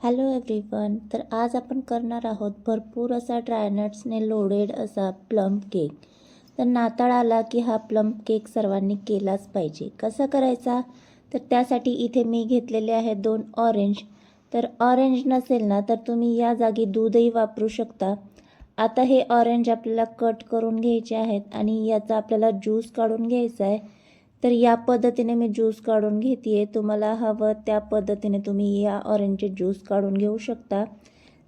Hello everyone. तर आज आपण करणार आहोत भरपूर असा ड्रायनट्सने लोडेड असा प्लम केक. तर नाताळ आला की हा प्लम केक सर्वांनी केलाच पाहिजे. कसा करायचा? तर त्यासाठी इथे मी घेतलेले आहेत 2 ऑरेंज. तर ऑरेंज नसेल ना तर तुम्ही या जागी दूधही वापरू शकता. आता हे ऑरेंज आपल्याला कट करून घ्यायचे आहेत आणि याचा आपल्याला ज्यूस काढून घ्यायचा आहे. तर या पद्धतीने मी ज्यूस काढून घेते. तुम्हाला हवं त्या पद्धतीने तुम्ही या ऑरेंजचे ज्यूस काढून घेऊ शकता.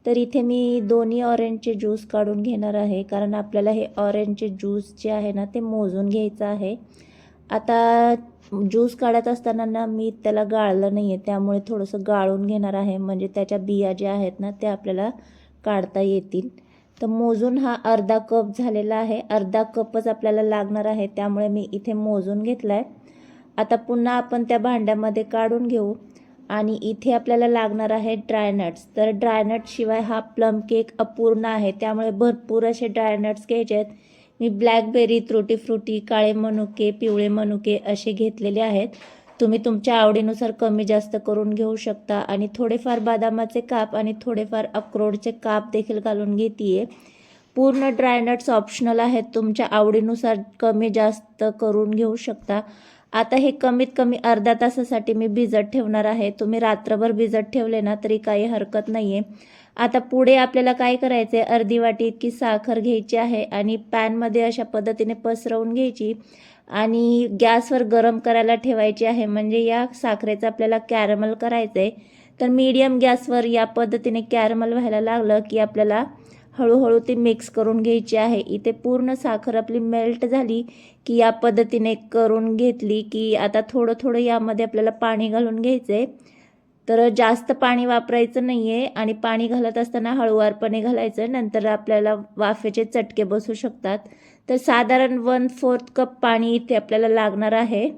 तर इथे मी दोन्ही ऑरेंजचे ज्यूस काढून घेणार आहे, कारण आपल्याला हे ऑरेंजचे ज्यूस जे आहे ना ते मोजून घ्यायचं आहे. आता ज्यूस काढत असताना ना मी त्याला गाळलं नाही आहे, त्यामुळे थोडंसं गाळून घेणार आहे, म्हणजे त्याच्या बिया ज्या आहेत ना त्या आपल्याला काढता येतील. तर मोजून हा अर्धा कप झालेला आहे. अर्धा कपच आपल्याला लागणार आहे, त्यामुळे मी इथे मोजून घेतला आहे. आता पुन्हा आपण त्या भांड्यामध्ये काढून घेऊ. आणि इथे आपल्याला लागणार आहे ड्रायनट्स. तर ड्रायनट्सशिवाय हा प्लम केक अपूर्ण आहे, त्यामुळे भरपूर असे ड्रायनट्स घ्यायचे आहेत. मी ब्लॅकबेरी, त्रुटी फ्रुटी, काळे मनुके, पिवळे मनुके असे घेतलेले आहेत. तुम्ही तुमच्या आवडीनुसार कमी जास्त करून घेऊ शकता. आणि थोडेफार बदामाचे काप आणि थोडेफार अक्रोडचे काप देखील घालून घेते. पूर्ण ड्रायनट्स ऑप्शनल आहेत, तुमच्या आवडीनुसार कमी जास्त करून घेऊ शकता. आता हे कमीत कमी अर्धा तासासाठी मी भिजत ठेवणार आहे. तुम्ही रात्रभर भिजत ठेवले ना तरी काही हरकत नाही आहे. आता पुढे आपल्याला काय करायचं आहे, अर्धी वाटी इतकी साखर घ्यायची आहे आणि पॅनमध्ये अशा पद्धतीने पसरवून घ्यायची आणि गॅसवर गरम करायला ठेवायची आहे. म्हणजे या साखरेचं आपल्याला कॅरमल करायचं आहे. तर मीडियम गॅसवर या पद्धतीने कॅरमल व्हायला लागलं की आपल्याला हळूहळू ती मिक्स करून घ्यायची आहे. इथे पूर्ण साखर आपली मेल्ट झाली की या पद्धतीने करून घेतली की आता थोडं थोडं यामध्ये आपल्याला पाणी घालून घ्यायचं आहे. तर जास्त पाणी वापरायचं नाही आहे आणि पाणी घालत असताना हळूवारपणे घालायचं, नंतर आपल्याला वाफेचे चटके बसू शकतात. तर साधारण 1/4 कप पाणी इथे आपल्याला लागणार आहे.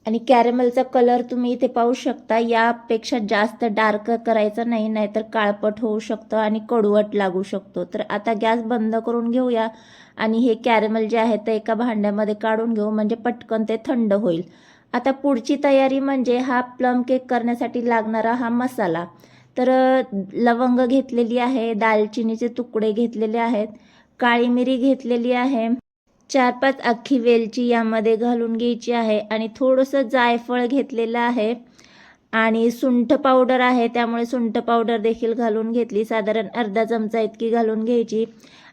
आणि कॅरेमलचा कलर तुम्ही इथे पाहू शकता. यापेक्षा जास्त डार्क करायचं नाही, नाहीतर काळपट होऊ शकतं आणि कडवट लागू शकतो. तर आता गॅस बंद करून घेऊया आणि हे कॅरेमल जे आहे ते एका भांड्यामध्ये काढून घेऊ, म्हणजे पटकन ते थंड होईल. आता पुढची तयारी म्हणजे हा प्लम केक करण्यासाठी लागणारा हा मसाला. तर लवंग घेतलेली आहे, दालचिनीचे तुकडे घेतलेले आहेत, काळी मिरी घेतलेली आहे, 4-5 अख्खी वेलची यामध्ये घालून घ्यायची आहे आणि थोडंसं जायफळ घेतलेलं आहे आणि सुंठ पावडर आहे, त्यामुळे सुंठ पावडर देखील घालून घेतली. साधारण अर्धा चमचा इतकी घालून घ्यायची.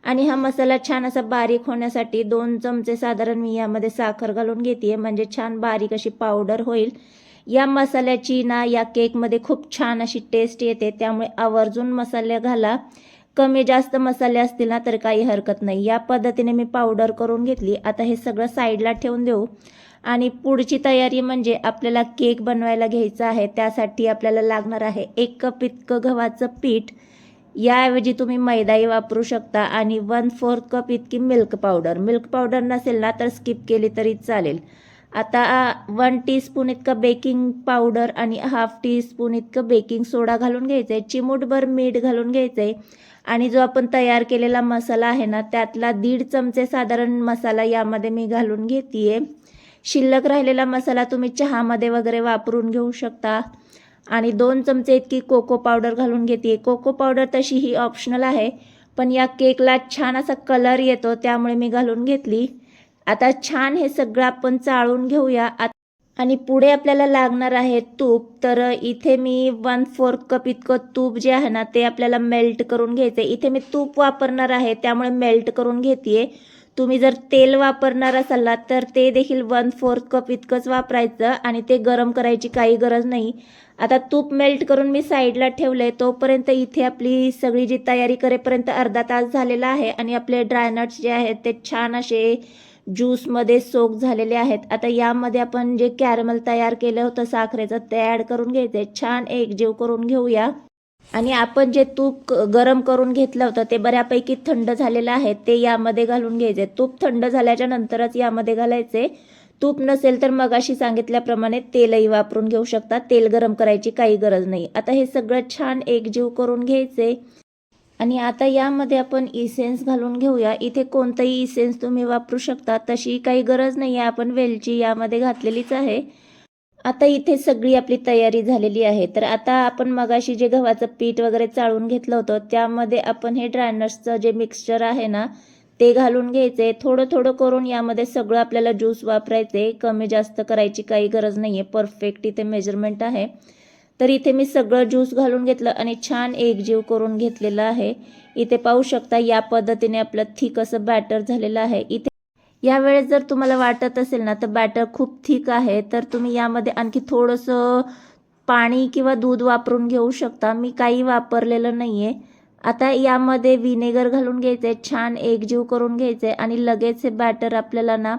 आणि हा मसाला छान असा बारीक होण्यासाठी 2 चमचे साधारण मी यामध्ये साखर घालून घेते, म्हणजे छान बारीक अशी पावडर होईल. या मसाल्याची ना या केकमध्ये खूप छान अशी टेस्ट येते, त्यामुळे आवर्जून मसाले घाला. कमी जास्त मसाले असतील ना तर काही हरकत नाही. या पद्धतीने मी पावडर करून घेतली. आता हे सगळं साईडला ठेवून देऊ आणि पुढची तयारी म्हणजे आपल्याला केक बनवायला घ्यायचा आहे. त्यासाठी आपल्याला लागणार आहे 1 कप इतकं गव्हाचं पीठ. याऐवजी तुम्ही मैदाही वापरू शकता आणि 1/4 कप इतकी मिल्क पावडर. मिल्क पावडर नसेल ना तर स्किप केली तरी चालेल. आता 1 टीस्पून इतकं बेकिंग पावडर आणि 1/2 टीस्पून इतकं बेकिंग सोडा घालून घ्यायचं आहे. चिमूटभर मीठ घालून घ्यायचं आहे आणि जो आपण तयार केलेला मसाला आहे ना त्यातला 1.5 चमचे साधारण मसाला यामध्ये मी घालून घेते. शिल्लक राहिलेला मसाला तुम्ही चहामध्ये वगैरे वापरून घेऊ शकता. आणि 2 चमचे इतकी कोको पावडर घालून घेते. कोको पावडर तशी ही ऑप्शनल आहे, पण या केकला छान असा कलर येतो, त्यामुळे मी घालून घेतली. आता छान हे सगळं आपण चाळून घेऊया. आणि पुढे आपल्याला लागणार आहे तूप. तर इथे मी 1/4 कप इतकं तूप जे आहे ना ते आपल्याला मेल्ट करून घ्यायचं आहे. इथे मी तूप वापरणार आहे, त्यामुळे मेल्ट करून घेते. तुम्ही जर तेल वापरणार असाल ना तर ते देखील 1/4 कप इतकंच वापरायचं आणि ते गरम करायची काही गरज नाही. आता तूप मेल्ट करून मी साईडला ठेवलंय. तोपर्यंत इथे आपली सगळी जी तयारी करेपर्यंत अर्धा तास झालेला आहे आणि आपले ड्रायनट्स जे आहेत ते छान असे ज्यूसमध्ये सोक झालेले आहेत. आता यामध्ये आपण जे कॅरमल तयार केलं होतं साखरेचं ते ॲड करून घ्यायचं आहे. छान एकजीव करून घेऊया. आणि आपण जे तूप गरम करून घेतलं होतं ते बऱ्यापैकी थंड झालेलं आहे, ते यामध्ये घालून घ्यायचे. तूप थंड झाल्याच्या नंतरच यामध्ये घालायचे. तूप नसेल तर मगाशी सांगितल्याप्रमाणे तेलही वापरून घेऊ शकता. तेल गरम करायची काही गरज नाही. आता हे सगळं छान एकजीव करून घ्यायचे. आणि आता यामध्ये आपण इसेन्स घालून घेऊया. इथे कोणतंही इसेन्स तुम्ही वापरू शकता, तशी काही गरज नाही आहे, आपण वेलची यामध्ये घातलेलीच आहे. आता इथे सगळी आपली तयारी झालेली आहे. तर आता आपण मगाशी जे गव्हाचं पीठ वगैरे चाळून घेतलं होतं त्यामध्ये आपण हे ड्रायनट्सचं जे मिक्सचर आहे ना ते घालून घ्यायचे. थोडं थोडं करून यामध्ये सगळं आपल्याला ज्यूस वापरायचे. कमी जास्त करायची काही गरज नाही आहे. परफेक्ट इथे मेजरमेंट आहे. तर इथे मी सगळं ज्यूस घालून घेतलं आणि छान एकजीव करून घेतलेलं आहे. इथे पाहू शकता या पद्धतीने आपलं थिक असं बॅटर झालेलं आहे. इथे यावेळेस जर तुम्हाला वाटत असेल ना तर बॅटर खूप थिक आहे तर तुम्ही यामध्ये आणखी थोडंसं पाणी किंवा दूध वापरून घेऊ शकता. मी काही वापरलेलं नाही आहे. आता यामध्ये विनेगर घालून घ्यायचे, छान एकजीव करून घ्यायचे आणि लगेच हे बॅटर आपल्याला ना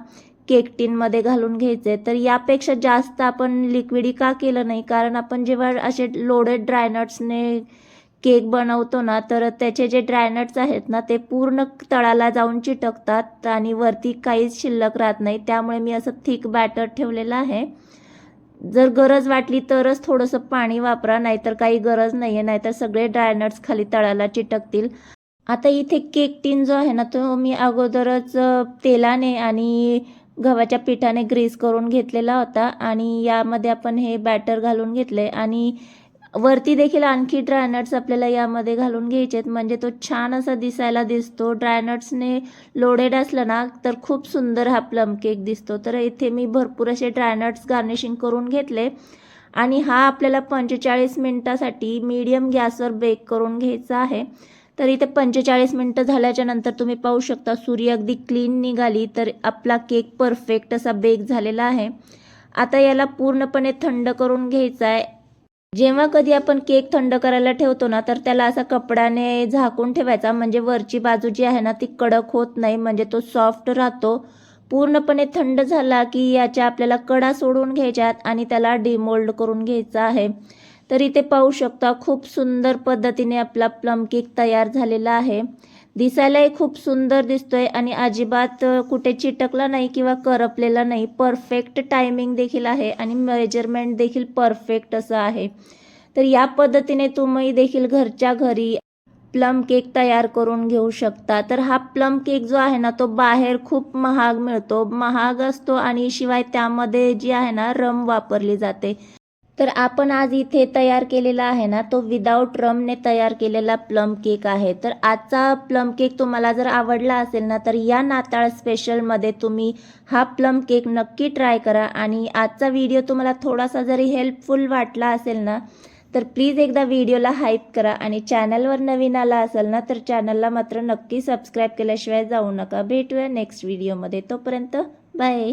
केक टिनमध्ये घालून घ्यायचे. तर यापेक्षा जास्त आपण लिक्विडी का केलं नाही, कारण आपण जेव्हा असे लोडेड ड्रायनट्सने केक बनवतो ना तर त्याचे जे ड्रायनट्स आहेत ना ते पूर्ण तळाला जाऊन चिटकतात आणि वरती काहीच शिल्लक राहत नाही. त्यामुळे मी असं थिक बॅटर ठेवलेलं आहे. जर गरज वाटली तरच थोडंसं पाणी वापरा, नाहीतर काही गरज नाही आहे, नाहीतर सगळे ड्रायनट्स खाली तळाला चिटकतील. आता इथे केक टिन जो आहे ना तो मी अगोदरच तेलाने आणि गव्हाच्या पिठाने ग्रीस करून घेतलेला होता आणि यामध्ये आपण हे बॅटर घालून घेतले आणि वरती देखील आणखी ड्रायनट्स आपल्याला यामध्ये घालून घ्यायचे आहेत, म्हणजे तो छान असा दिसायला दिसतो. ड्रायनट्सने लोडेड असलं ना तर खूप सुंदर हा प्लम केक दिसतो. तर इथे मी भरपूर असे ड्रायनट्स गार्निशिंग करून घेतले आणि हा आपल्याला 45 मिनिटासाठी मीडियम गॅसवर बेक करून घ्यायचा आहे. तर इथे 45 मिनिटं झाल्याच्या नंतर तुम्ही पाहू शकता सुरी अगदी क्लीन निघाली. तर आपला केक परफेक्ट असा बेक झालेला आहे. आता याला पूर्णपणे थंड करून घ्यायचा आहे. जेव्हा कधी आपण केक थंड करायला ठेवतो ना तर त्याला असा कपड्याने झाकून ठेवायचा, म्हणजे वरची बाजू जी आहे ना ती कडक होत नाही, म्हणजे तो सॉफ्ट राहतो. पूर्णपणे थंड झाला की याच्या आपल्याला कडा सोडून घ्यायच्यात आणि त्याला डिमोल्ड करून घ्यायचा आहे. तर इथे पाहू शकता खूप सुंदर पद्धतीने आपला प्लम केक तयार झालेला आहे. दिसायलाही खूप सुंदर दिसतोय आणि अजिबात कुठे चिटकला नाही किंवा करपलेला नाही. परफेक्ट टायमिंग देखील आहे आणि मेजरमेंट देखील परफेक्ट असं आहे. तर या पद्धतीने तुम्ही देखील घरच्या घरी प्लम केक तयार करून घेऊ शकता. तर हा प्लम केक जो आहे ना तो बाहेर खूप महाग मिळतो, महाग असतो आणि शिवाय त्यामध्ये जी आहे ना रम वापरली जाते. तर आपण आज इथे तयार केलेला आहे ना तो विदाऊट रमने तयार केलेला प्लम केक आहे. तर आजचा प्लम केक तुम्हाला जर आवडला असेल ना तर या नाताळ स्पेशलमध्ये तुम्ही हा प्लम केक नक्की ट्राय करा. आणि आजचा व्हिडिओ तुम्हाला थोडासा जरी हेल्पफुल वाटला असेल ना तर प्लीज एकदा व्हिडिओला हाईप करा आणि चॅनलवर नवीन आला असेल ना तर चॅनलला मात्र नक्की सबस्क्राईब केल्याशिवाय जाऊ नका. भेटूया नेक्स्ट व्हिडिओमध्ये. तोपर्यंत बाय.